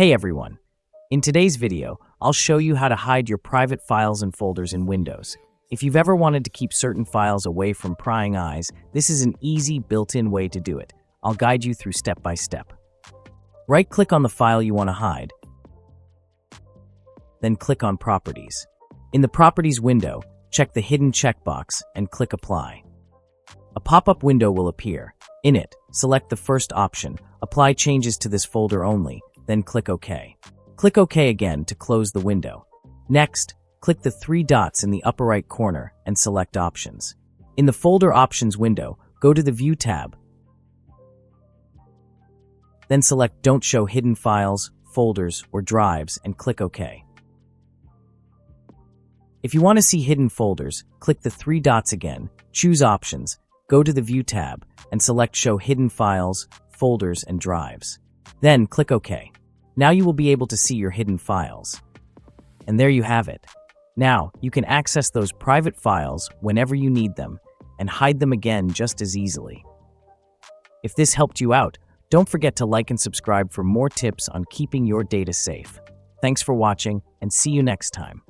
Hey everyone! In today's video, I'll show you how to hide your private files and folders in Windows. If you've ever wanted to keep certain files away from prying eyes, this is an easy, built-in way to do it. I'll guide you through step by step. Right-click on the file you want to hide, then click on Properties. In the Properties window, check the hidden checkbox and click Apply. A pop-up window will appear. In it, select the first option, Apply changes to this folder only, then click OK. Click OK again to close the window. Next, click the three dots in the upper right corner and select Options. In the Folder Options window, go to the View tab. Then select Don't Show Hidden Files, Folders, or Drives and click OK. If you want to see hidden folders, click the three dots again, choose Options, go to the View tab, and select Show Hidden Files, Folders, and Drives. Then click OK. Now you will be able to see your hidden files. And there you have it. Now, you can access those private files whenever you need them and hide them again just as easily. If this helped you out, don't forget to like and subscribe for more tips on keeping your data safe. Thanks for watching, and see you next time.